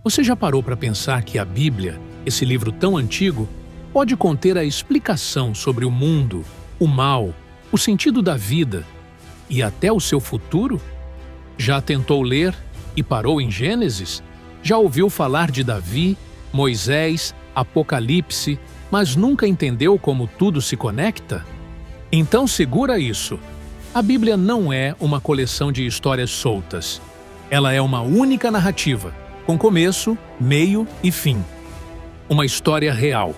Você já parou para pensar que a Bíblia, esse livro tão antigo, pode conter a explicação sobre o mundo, o mal, o sentido da vida e até o seu futuro? Já tentou ler e parou em Gênesis? Já ouviu falar de Davi, Moisés, Apocalipse, mas nunca entendeu como tudo se conecta? Então segura isso. A Bíblia não é uma coleção de histórias soltas. Ela é uma única narrativa, com começo, meio e fim. Uma história real,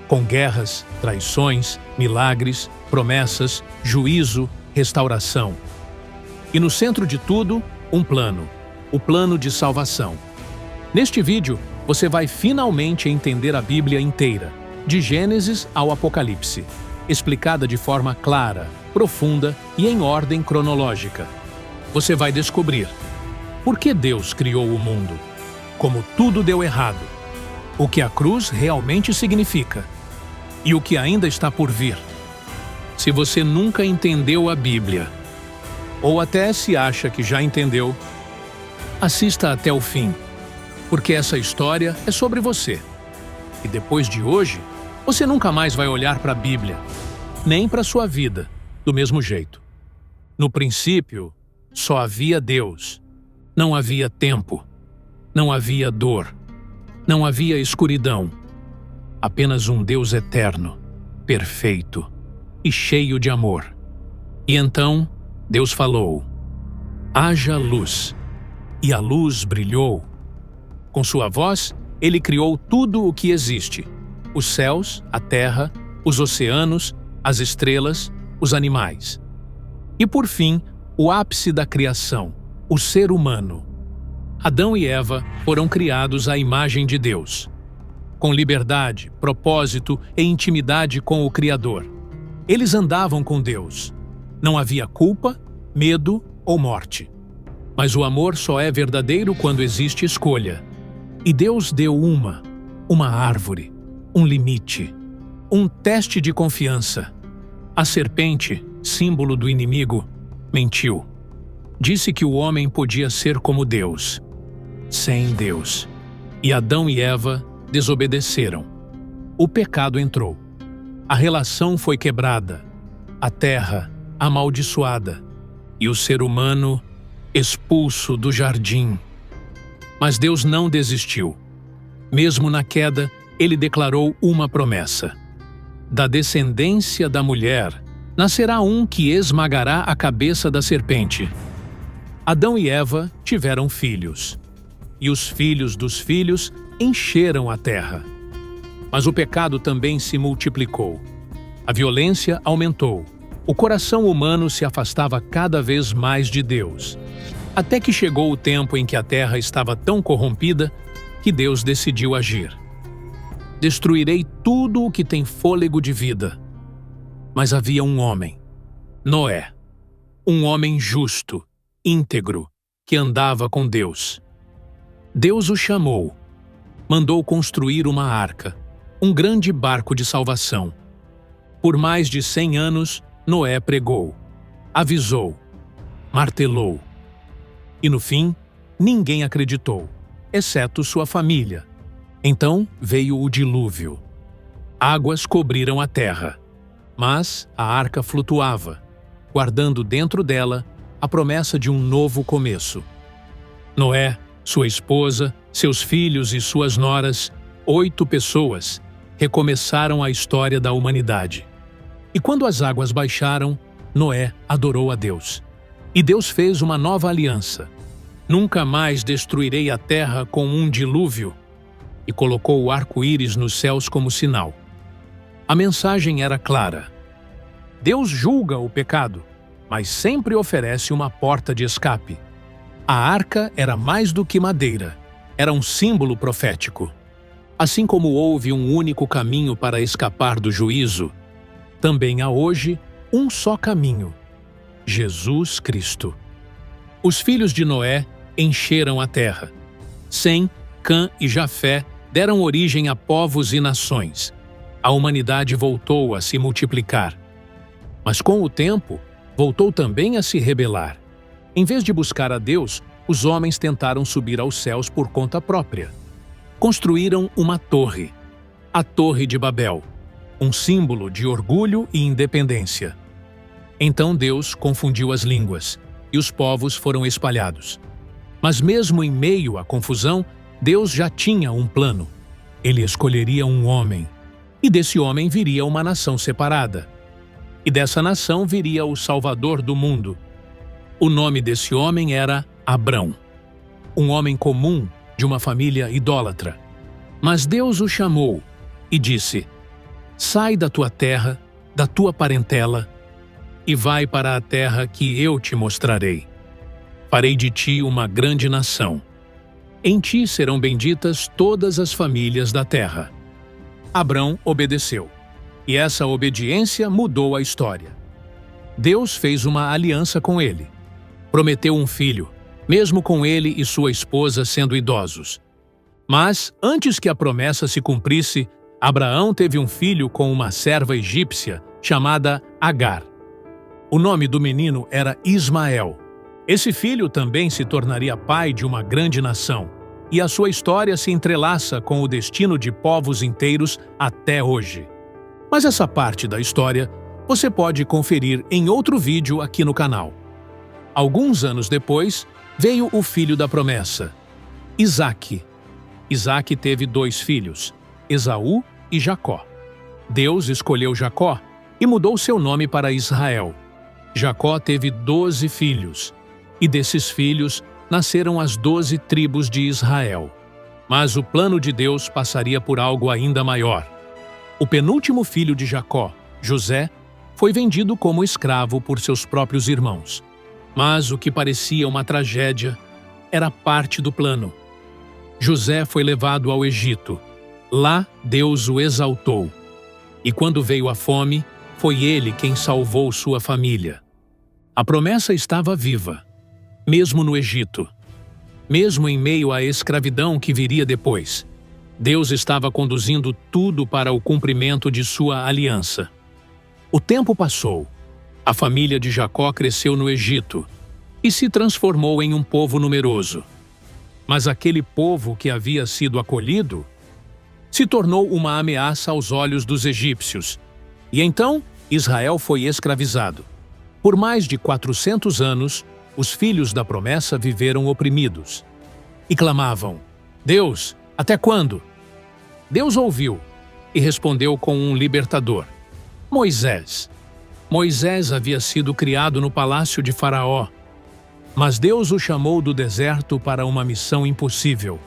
com guerras, traições, milagres, promessas, juízo, restauração. E no centro de tudo, um plano, o plano de salvação. Neste vídeo, você vai finalmente entender a Bíblia inteira, de Gênesis ao Apocalipse, explicada de forma clara, profunda e em ordem cronológica. Você vai descobrir por que Deus criou o mundo, como tudo deu errado, o que a cruz realmente significa e o que ainda está por vir. Se você nunca entendeu a Bíblia, ou até se acha que já entendeu, assista até o fim, porque essa história é sobre você. E depois de hoje, você nunca mais vai olhar para a Bíblia, nem para a sua vida, do mesmo jeito. No princípio, só havia Deus. Não havia tempo. Não havia dor. Não havia escuridão. Apenas um Deus eterno, perfeito e cheio de amor. E então, Deus falou: haja luz. E a luz brilhou. Com sua voz, ele criou tudo o que existe: os céus, a terra, os oceanos, as estrelas, os animais. E por fim, o ápice da criação, o ser humano. Adão e Eva foram criados à imagem de Deus, com liberdade, propósito e intimidade com o Criador. Eles andavam com Deus. Não havia culpa, medo ou morte. Mas o amor só é verdadeiro quando existe escolha. E Deus deu uma árvore, um limite, um teste de confiança. A serpente, símbolo do inimigo, mentiu. Disse que o homem podia ser como Deus, sem Deus. E Adão e Eva desobedeceram. O pecado entrou. A relação foi quebrada, a terra amaldiçoada e o ser humano expulso do jardim. Mas Deus não desistiu. Mesmo na queda, ele declarou uma promessa: da descendência da mulher nascerá um que esmagará a cabeça da serpente. Adão e Eva tiveram filhos, e os filhos dos filhos encheram a terra. Mas o pecado também se multiplicou. A violência aumentou. O coração humano se afastava cada vez mais de Deus, até que chegou o tempo em que a terra estava tão corrompida que Deus decidiu agir. Destruirei tudo o que tem fôlego de vida. Mas havia um homem, Noé, um homem justo, íntegro, que andava com Deus. Deus o chamou, mandou construir uma arca, um grande barco de salvação. Por mais de 100 anos, Noé pregou, avisou, martelou. E no fim, ninguém acreditou, exceto sua família. Então veio o dilúvio. Águas cobriram a terra, mas a arca flutuava, guardando dentro dela a promessa de um novo começo. Noé, sua esposa, seus filhos e suas noras, 8 pessoas, recomeçaram a história da humanidade. E quando as águas baixaram, Noé adorou a Deus. E Deus fez uma nova aliança. Nunca mais destruirei a terra com um dilúvio. E colocou o arco-íris nos céus como sinal. A mensagem era clara. Deus julga o pecado, mas sempre oferece uma porta de escape. A arca era mais do que madeira, era um símbolo profético. Assim como houve um único caminho para escapar do juízo, também há hoje um só caminho: Jesus Cristo. Os filhos de Noé encheram a terra. Sem, Cã e Jafé deram origem a povos e nações. A humanidade voltou a se multiplicar. Mas com o tempo, voltou também a se rebelar. Em vez de buscar a Deus, os homens tentaram subir aos céus por conta própria. construíram uma torre, a Torre de Babel, um símbolo de orgulho e independência. Então Deus confundiu as línguas, e os povos foram espalhados. Mas mesmo em meio à confusão, Deus já tinha um plano. Ele escolheria um homem, e desse homem viria uma nação separada. E dessa nação viria o Salvador do mundo. O nome desse homem era Abrão, um homem comum de uma família idólatra. Mas Deus o chamou e disse: sai da tua terra, da tua parentela, e vai para a terra que eu te mostrarei. Farei de ti uma grande nação. Em ti serão benditas todas as famílias da terra. Abrão obedeceu, e essa obediência mudou a história. Deus fez uma aliança com ele. Prometeu um filho, mesmo com ele e sua esposa sendo idosos. Mas, antes que a promessa se cumprisse, Abraão teve um filho com uma serva egípcia chamada Agar. O nome do menino era Ismael. Esse filho também se tornaria pai de uma grande nação, e a sua história se entrelaça com o destino de povos inteiros até hoje. Mas essa parte da história você pode conferir em outro vídeo aqui no canal. Alguns anos depois, veio o filho da promessa, Isaque. Isaque teve 2 filhos, Esaú e Jacó. Deus escolheu Jacó e mudou seu nome para Israel. Jacó teve 12 filhos, e desses filhos nasceram as 12 tribos de Israel. Mas o plano de Deus passaria por algo ainda maior. O penúltimo filho de Jacó, José, foi vendido como escravo por seus próprios irmãos. Mas o que parecia uma tragédia era parte do plano. José foi levado ao Egito. Lá Deus o exaltou. E quando veio a fome, foi ele quem salvou sua família. A promessa estava viva, mesmo no Egito. Mesmo em meio à escravidão que viria depois, Deus estava conduzindo tudo para o cumprimento de sua aliança. O tempo passou. A família de Jacó cresceu no Egito e se transformou em um povo numeroso. Mas aquele povo que havia sido acolhido se tornou uma ameaça aos olhos dos egípcios. E então Israel foi escravizado. Por mais de 400 anos, os filhos da promessa viveram oprimidos. E clamavam: Deus, até quando? Deus ouviu e respondeu com um libertador, Moisés. Moisés havia sido criado no palácio de Faraó, mas Deus o chamou do deserto para uma missão impossível.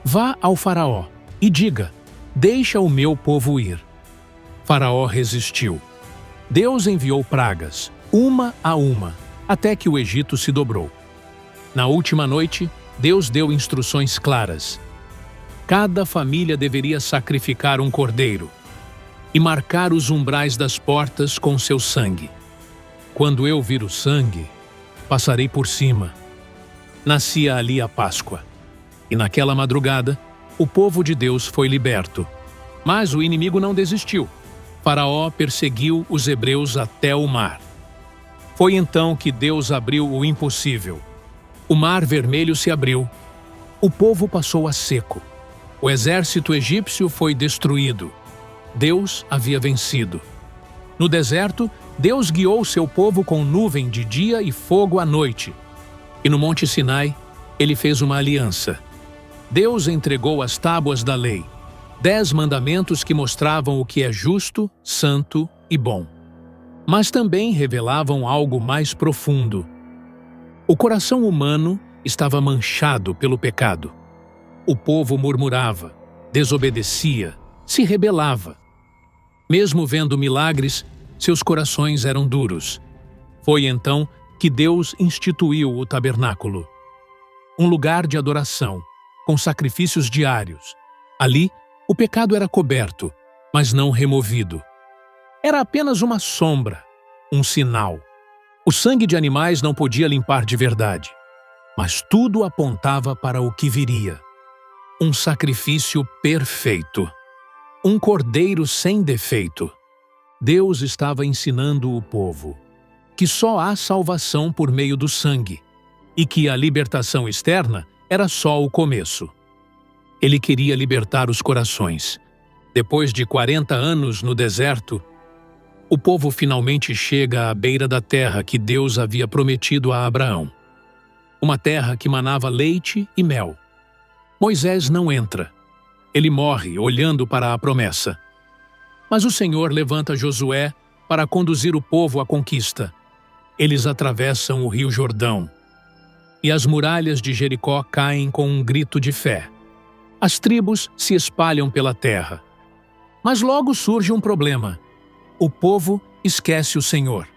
Vá ao Faraó e diga: deixa o meu povo ir. Faraó resistiu. Deus enviou pragas, uma a uma, até que o Egito se dobrou. Na última noite, Deus deu instruções claras. Cada família deveria sacrificar um cordeiro e marcar os umbrais das portas com seu sangue. Quando eu vir o sangue, passarei por cima. Nascia ali a Páscoa. E naquela madrugada, o povo de Deus foi liberto. Mas o inimigo não desistiu. Faraó perseguiu os hebreus até o mar. Foi então que Deus abriu o impossível. O mar vermelho se abriu. O povo passou a seco. O exército egípcio foi destruído. Deus havia vencido. No deserto, Deus guiou seu povo com nuvem de dia e fogo à noite. E no Monte Sinai, ele fez uma aliança. Deus entregou as tábuas da lei, 10 mandamentos que mostravam o que é justo, santo e bom. Mas também revelavam algo mais profundo. O coração humano estava manchado pelo pecado. O povo murmurava, desobedecia, se rebelava. Mesmo vendo milagres, seus corações eram duros. Foi então que Deus instituiu o tabernáculo, um lugar de adoração, com sacrifícios diários. Ali, o pecado era coberto, mas não removido. Era apenas uma sombra, um sinal. O sangue de animais não podia limpar de verdade, mas tudo apontava para o que viria. Um sacrifício perfeito. Um cordeiro sem defeito. Deus estava ensinando o povo que só há salvação por meio do sangue e que a libertação externa era só o começo. Ele queria libertar os corações. Depois de 40 anos no deserto, o povo finalmente chega à beira da terra que Deus havia prometido a Abraão. Uma terra que manava leite e mel. Moisés não entra. Ele morre olhando para a promessa. Mas o Senhor levanta Josué para conduzir o povo à conquista. Eles atravessam o rio Jordão. E as muralhas de Jericó caem com um grito de fé. As tribos se espalham pela terra. Mas logo surge um problema. O povo esquece o Senhor.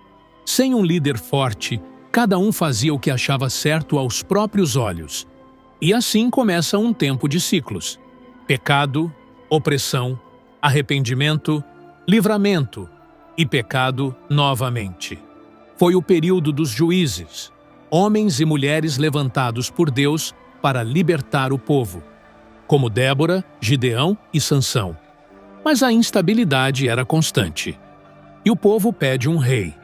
Sem um líder forte, cada um fazia o que achava certo aos próprios olhos. E assim começa um tempo de ciclos. Pecado, opressão, arrependimento, livramento e pecado novamente. Foi o período dos juízes, homens e mulheres levantados por Deus para libertar o povo, como Débora, Gideão e Sansão. Mas a instabilidade era constante. E o povo pede um rei.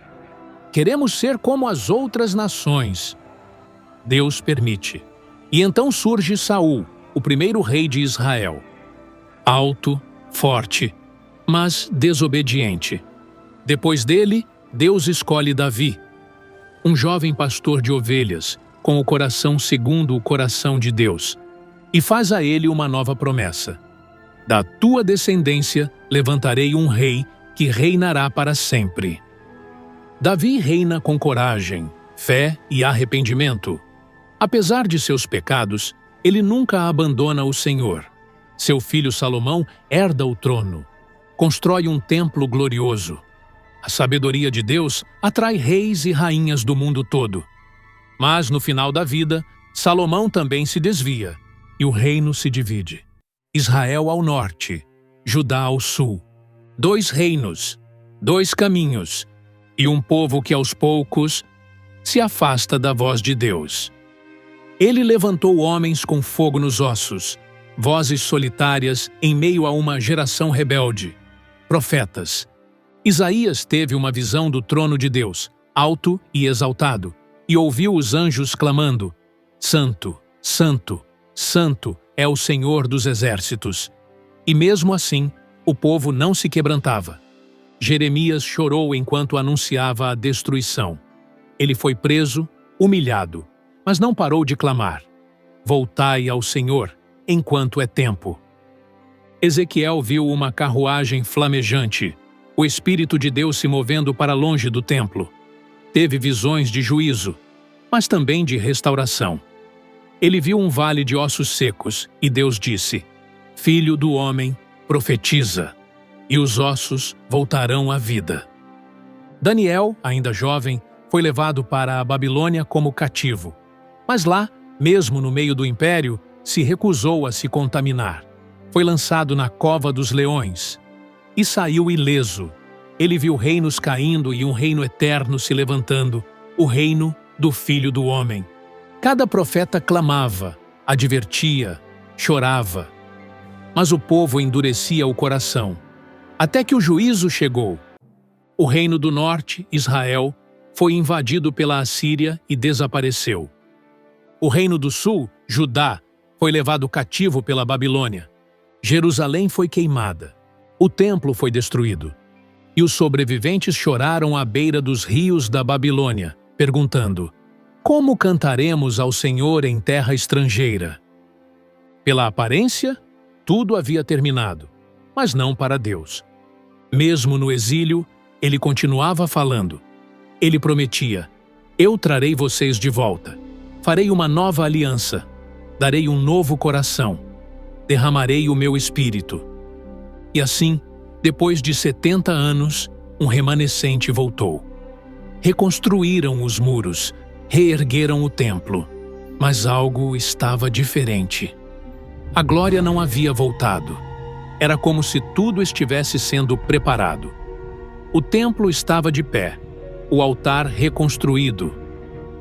Queremos ser como as outras nações. Deus permite. E então surge Saul, o primeiro rei de Israel. Alto, forte, mas desobediente. Depois dele, Deus escolhe Davi, um jovem pastor de ovelhas, com o coração segundo o coração de Deus, e faz a ele uma nova promessa. Da tua descendência levantarei um rei que reinará para sempre. Davi reina com coragem, fé e arrependimento. Apesar de seus pecados, ele nunca abandona o Senhor. Seu filho Salomão herda o trono. Constrói um templo glorioso. A sabedoria de Deus atrai reis e rainhas do mundo todo. Mas no final da vida, Salomão também se desvia e o reino se divide. Israel ao norte, Judá ao sul. 2 reinos, 2 caminhos e um povo que aos poucos se afasta da voz de Deus. Ele levantou homens com fogo nos ossos, vozes solitárias em meio a uma geração rebelde, profetas. Isaías teve uma visão do trono de Deus, alto e exaltado, e ouviu os anjos clamando: Santo, Santo, Santo é o Senhor dos exércitos. E mesmo assim, o povo não se quebrantava. Jeremias chorou enquanto anunciava a destruição. Ele foi preso, humilhado, mas não parou de clamar: Voltai ao Senhor, enquanto é tempo. Ezequiel viu uma carruagem flamejante, o Espírito de Deus se movendo para longe do templo. Teve visões de juízo, mas também de restauração. Ele viu um vale de ossos secos, e Deus disse: Filho do homem, profetiza, e os ossos voltarão à vida. Daniel, ainda jovem, foi levado para a Babilônia como cativo. Mas lá, mesmo no meio do império, se recusou a se contaminar. Foi lançado na cova dos leões e saiu ileso. Ele viu reinos caindo e um reino eterno se levantando, o reino do Filho do Homem. Cada profeta clamava, advertia, chorava. Mas o povo endurecia o coração. Até que o juízo chegou. O reino do norte, Israel, foi invadido pela Assíria e desapareceu. O reino do sul, Judá, foi levado cativo pela Babilônia. Jerusalém foi queimada. O templo foi destruído. E os sobreviventes choraram à beira dos rios da Babilônia, perguntando: Como cantaremos ao Senhor em terra estrangeira? Pela aparência, tudo havia terminado, mas não para Deus. Mesmo no exílio, ele continuava falando. Ele prometia: Eu trarei vocês de volta. Farei uma nova aliança. Darei um novo coração. Derramarei o meu espírito. E assim, depois de 70 anos, um remanescente voltou. Reconstruíram os muros, reergueram o templo. Mas algo estava diferente. A glória não havia voltado. Era como se tudo estivesse sendo preparado. O templo estava de pé, o altar reconstruído,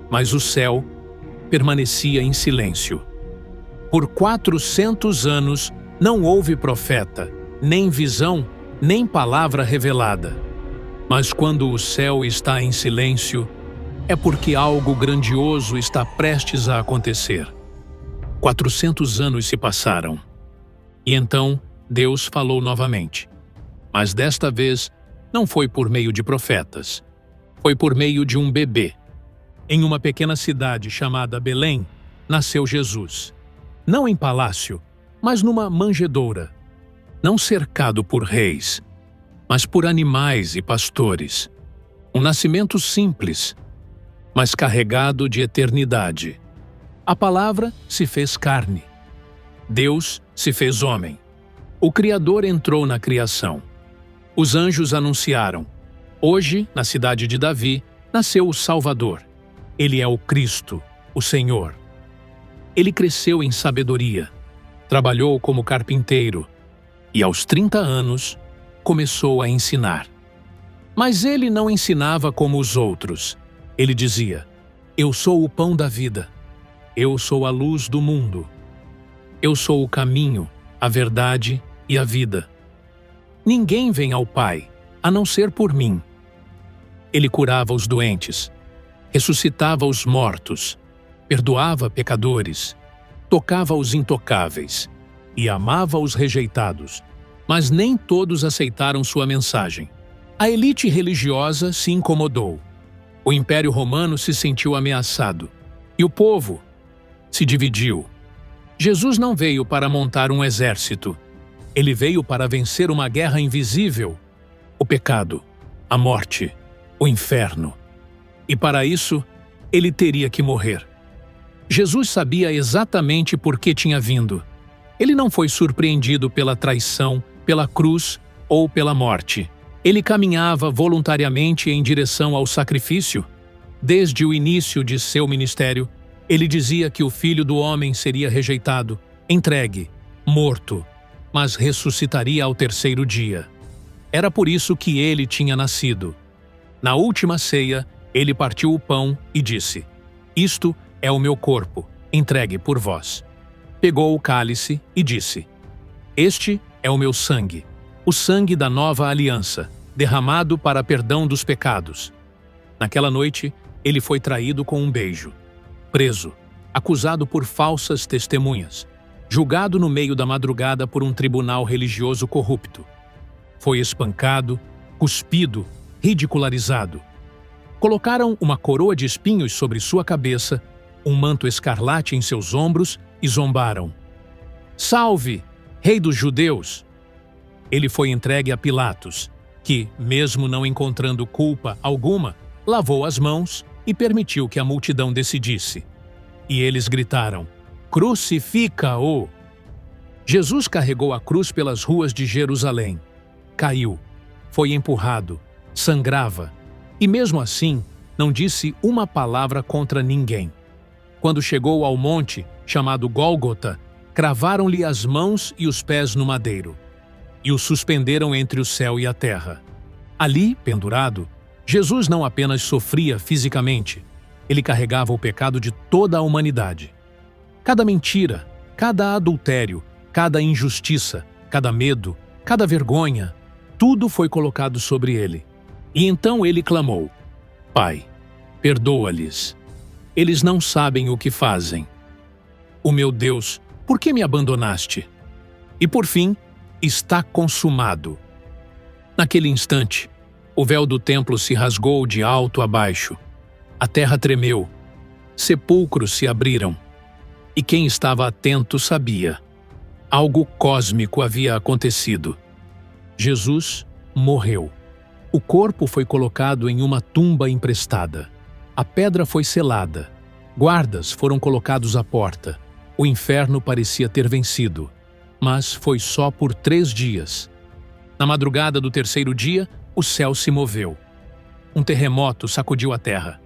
mas o céu permanecia em silêncio. Por 400 anos não houve profeta, nem visão, nem palavra revelada. Mas quando o céu está em silêncio, é porque algo grandioso está prestes a acontecer. 400 anos se passaram. E então Deus falou novamente. Mas desta vez não foi por meio de profetas. Foi por meio de um bebê. Em uma pequena cidade chamada Belém, nasceu Jesus. Não em palácio, mas numa manjedoura. Não cercado por reis, mas por animais e pastores. Um nascimento simples, mas carregado de eternidade. A palavra se fez carne. Deus se fez homem. O Criador entrou na criação. Os anjos anunciaram: hoje, na cidade de Davi, nasceu o Salvador. Ele é o Cristo, o Senhor. Ele cresceu em sabedoria, trabalhou como carpinteiro e, aos 30 anos, começou a ensinar. Mas ele não ensinava como os outros. Ele dizia: eu sou o pão da vida. Eu sou a luz do mundo. Eu sou o caminho, a verdade e a vida. Ninguém vem ao Pai, a não ser por mim. Ele curava os doentes, ressuscitava os mortos, perdoava pecadores, tocava os intocáveis e amava os rejeitados. Mas nem todos aceitaram sua mensagem. A elite religiosa se incomodou. O Império Romano se sentiu ameaçado. E o povo se dividiu. Jesus não veio para montar um exército. Ele veio para vencer uma guerra invisível: o pecado, a morte, o inferno. E para isso, ele teria que morrer. Jesus sabia exatamente por que tinha vindo. Ele não foi surpreendido pela traição, pela cruz ou pela morte. Ele caminhava voluntariamente em direção ao sacrifício. Desde o início de seu ministério, ele dizia que o Filho do Homem seria rejeitado, entregue, morto, mas ressuscitaria ao terceiro dia. Era por isso que ele tinha nascido. Na última ceia, ele partiu o pão e disse: isto é o meu corpo, entregue por vós. Pegou o cálice e disse: este é o meu sangue, o sangue da nova aliança, derramado para perdão dos pecados. Naquela noite, ele foi traído com um beijo, preso, acusado por falsas testemunhas, julgado no meio da madrugada por um tribunal religioso corrupto. Foi espancado, cuspido, ridicularizado. Colocaram uma coroa de espinhos sobre sua cabeça, um manto escarlate em seus ombros e zombaram: salve, Rei dos Judeus! Ele foi entregue a Pilatos, que, mesmo não encontrando culpa alguma, lavou as mãos e permitiu que a multidão decidisse. E eles gritaram: crucifica-o! Jesus carregou a cruz pelas ruas de Jerusalém. Caiu, foi empurrado, sangrava, e mesmo assim não disse uma palavra contra ninguém. Quando chegou ao monte, chamado Gólgota, cravaram-lhe as mãos e os pés no madeiro, e o suspenderam entre o céu e a terra. Ali, pendurado, Jesus não apenas sofria fisicamente, ele carregava o pecado de toda a humanidade. Cada mentira, cada adultério, cada injustiça, cada medo, cada vergonha, tudo foi colocado sobre ele. E então ele clamou: Pai, perdoa-lhes. Eles não sabem o que fazem. O meu Deus, por que me abandonaste? E por fim, está consumado. Naquele instante, o véu do templo se rasgou de alto a baixo. A terra tremeu. Sepulcros se abriram. E quem estava atento sabia. Algo cósmico havia acontecido. Jesus morreu. O corpo foi colocado em uma tumba emprestada. A pedra foi selada. Guardas foram colocados à porta. O inferno parecia ter vencido. Mas foi só por 3 dias. Na madrugada do terceiro dia, o céu se moveu. Um terremoto sacudiu a terra.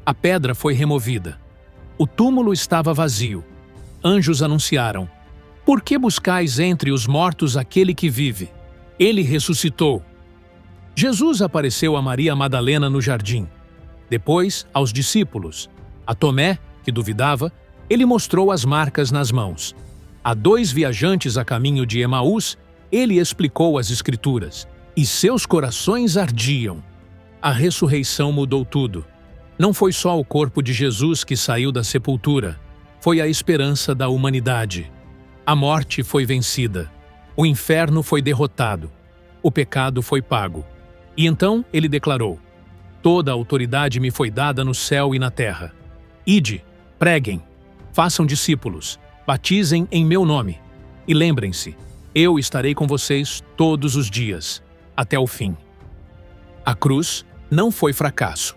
A pedra foi removida. O túmulo estava vazio. Anjos anunciaram: Por que buscais entre os mortos aquele que vive? Ele ressuscitou. Jesus apareceu a Maria Madalena no jardim. Depois, aos discípulos. A Tomé, que duvidava, ele mostrou as marcas nas mãos. A 2 viajantes a caminho de Emaús, ele explicou as Escrituras. E seus corações ardiam. A ressurreição mudou tudo. Não foi só o corpo de Jesus que saiu da sepultura. Foi a esperança da humanidade. A morte foi vencida. O inferno foi derrotado. O pecado foi pago. E então ele declarou: toda a autoridade me foi dada no céu e na terra. Ide, preguem, façam discípulos, batizem em meu nome. E lembrem-se, eu estarei com vocês todos os dias, até o fim. A cruz não foi fracasso.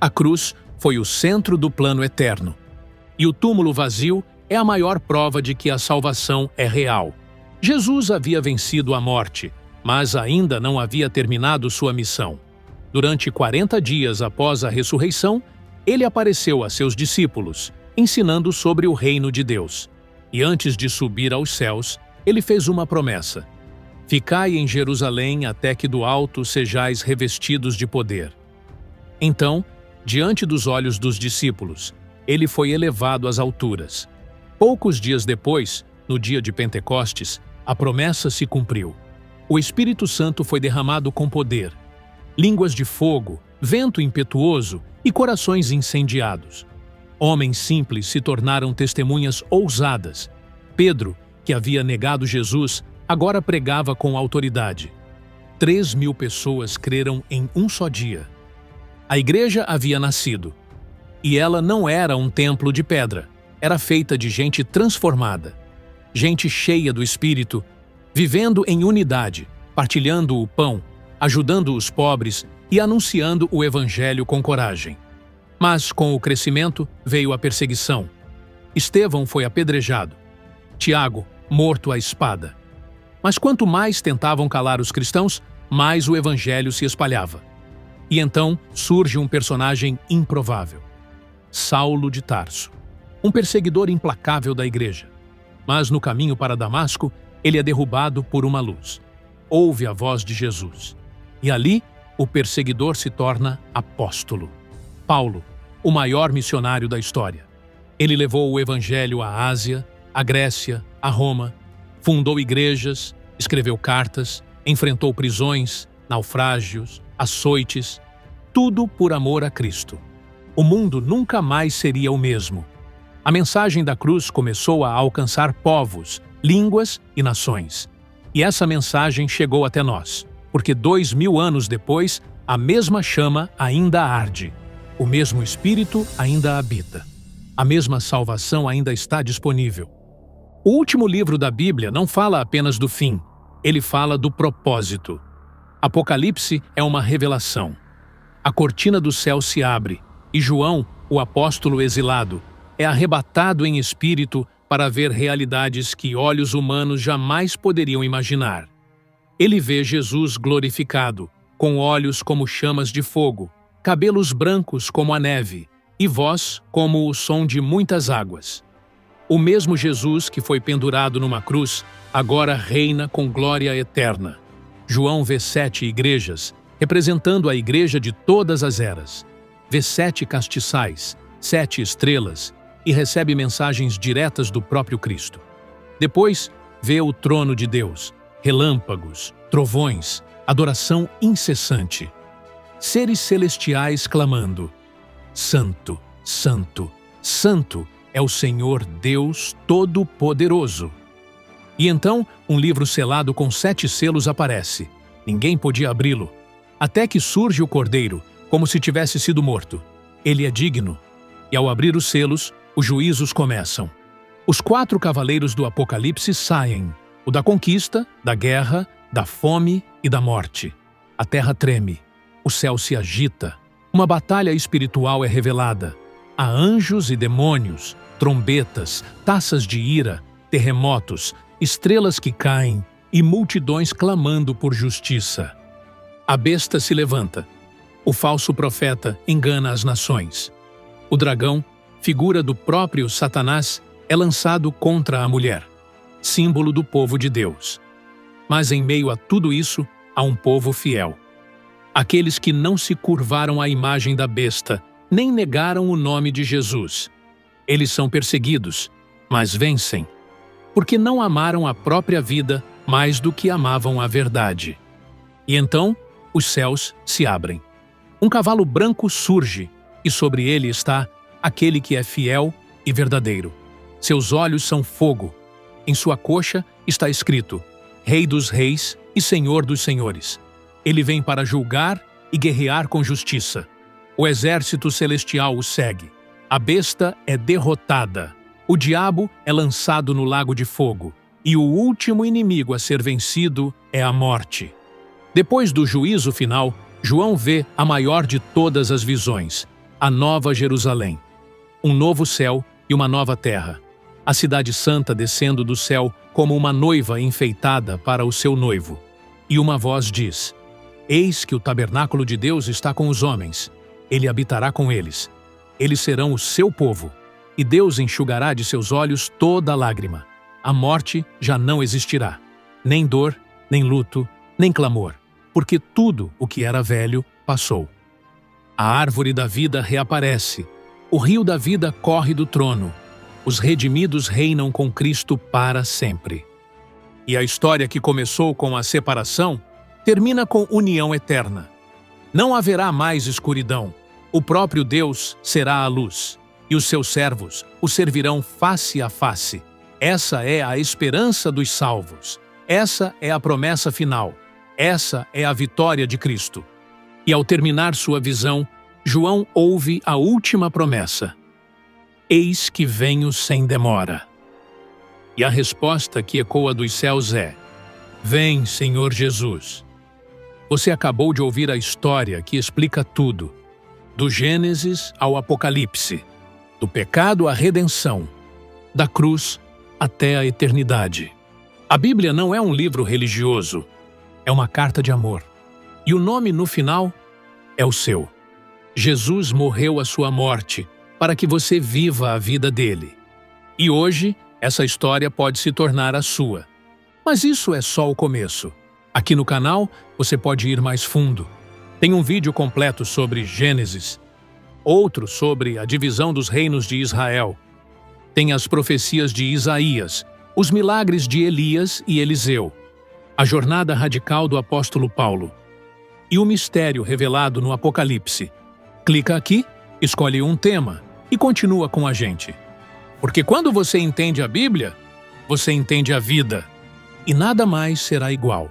A cruz foi o centro do plano eterno. E o túmulo vazio é a maior prova de que a salvação é real. Jesus havia vencido a morte, mas ainda não havia terminado sua missão. Durante 40 dias após a ressurreição, ele apareceu a seus discípulos, ensinando sobre o reino de Deus. E antes de subir aos céus, ele fez uma promessa: ficai em Jerusalém até que do alto sejais revestidos de poder. Então, diante dos olhos dos discípulos, ele foi elevado às alturas. Poucos dias depois, no dia de Pentecostes, a promessa se cumpriu. O Espírito Santo foi derramado com poder. Línguas de fogo, vento impetuoso e corações incendiados. Homens simples se tornaram testemunhas ousadas. Pedro, que havia negado Jesus, agora pregava com autoridade. 3.000 pessoas creram em um só dia. A igreja havia nascido. E ela não era um templo de pedra. Era feita de gente transformada. Gente cheia do Espírito, vivendo em unidade, partilhando o pão, ajudando os pobres e anunciando o Evangelho com coragem. Mas, com o crescimento, veio a perseguição. Estevão foi apedrejado. Tiago, morto à espada. Mas quanto mais tentavam calar os cristãos, mais o Evangelho se espalhava. E então surge um personagem improvável: Saulo de Tarso, um perseguidor implacável da igreja. Mas no caminho para Damasco, ele é derrubado por uma luz. Ouve a voz de Jesus. E ali, o perseguidor se torna apóstolo. Paulo, o maior missionário da história. Ele levou o Evangelho à Ásia, à Grécia, a Roma, fundou igrejas, escreveu cartas, enfrentou prisões, naufrágios, açoites, tudo por amor a Cristo. O mundo nunca mais seria o mesmo. A mensagem da cruz começou a alcançar povos, línguas e nações. E essa mensagem chegou até nós, porque 2000 anos depois, a mesma chama ainda arde, o mesmo Espírito ainda habita, a mesma salvação ainda está disponível. O último livro da Bíblia não fala apenas do fim, ele fala do propósito. Apocalipse é uma revelação. A cortina do céu se abre, e João, o apóstolo exilado, é arrebatado em espírito para ver realidades que olhos humanos jamais poderiam imaginar. Ele vê Jesus glorificado, com olhos como chamas de fogo, cabelos brancos como a neve, e voz como o som de muitas águas. O mesmo Jesus que foi pendurado numa cruz, agora reina com glória eterna. João vê 7 igrejas, representando a igreja de todas as eras. Vê 7 castiçais, 7 estrelas, e recebe mensagens diretas do próprio Cristo. Depois, vê o trono de Deus, relâmpagos, trovões, adoração incessante. Seres celestiais clamando: Santo, Santo, Santo é o Senhor Deus Todo-Poderoso. E então, um livro selado com 7 selos aparece. Ninguém podia abri-lo. Até que surge o Cordeiro, como se tivesse sido morto. Ele é digno. E ao abrir os selos, os juízos começam. Os 4 cavaleiros do Apocalipse saem: o da conquista, da guerra, da fome e da morte. A terra treme. O céu se agita. Uma batalha espiritual é revelada. Há anjos e demônios, trombetas, taças de ira, terremotos, estrelas que caem e multidões clamando por justiça. A besta se levanta. O falso profeta engana as nações. O dragão, figura do próprio Satanás, é lançado contra a mulher, símbolo do povo de Deus. Mas em meio a tudo isso, há um povo fiel. Aqueles que não se curvaram à imagem da besta, nem negaram o nome de Jesus. Eles são perseguidos, mas vencem, porque não amaram a própria vida mais do que amavam a verdade. E então, os céus se abrem. Um cavalo branco surge, e sobre ele está aquele que é fiel e verdadeiro. Seus olhos são fogo. Em sua coxa está escrito: Rei dos reis e Senhor dos senhores. Ele vem para julgar e guerrear com justiça. O exército celestial o segue. A besta é derrotada. O diabo é lançado no lago de fogo. E o último inimigo a ser vencido é a morte. Depois do juízo final, João vê a maior de todas as visões, a Nova Jerusalém. Um novo céu e uma nova terra. A cidade santa descendo do céu como uma noiva enfeitada para o seu noivo. E uma voz diz: Eis que o tabernáculo de Deus está com os homens. Ele habitará com eles. Eles serão o seu povo. E Deus enxugará de seus olhos toda lágrima. A morte já não existirá. Nem dor, nem luto, nem clamor. Porque tudo o que era velho passou. A árvore da vida reaparece. O rio da vida corre do trono. Os redimidos reinam com Cristo para sempre. E a história que começou com a separação termina com união eterna. Não haverá mais escuridão. O próprio Deus será a luz, e os seus servos o servirão face a face. Essa é a esperança dos salvos. Essa é a promessa final. Essa é a vitória de Cristo. E ao terminar sua visão, João ouve a última promessa: Eis que venho sem demora. E a resposta que ecoa dos céus é: Vem, Senhor Jesus. Você acabou de ouvir a história que explica tudo, do Gênesis ao Apocalipse, do pecado à redenção, da cruz até a eternidade. A Bíblia não é um livro religioso, é uma carta de amor. E o nome no final é o seu. Jesus morreu a sua morte para que você viva a vida dele. E hoje, essa história pode se tornar a sua. Mas isso é só o começo. Aqui no canal, você pode ir mais fundo. Tem um vídeo completo sobre Gênesis, outro sobre a divisão dos reinos de Israel. Tem as profecias de Isaías, os milagres de Elias e Eliseu, a jornada radical do apóstolo Paulo e o mistério revelado no Apocalipse. Clica aqui, escolhe um tema e continua com a gente. Porque quando você entende a Bíblia, você entende a vida e nada mais será igual.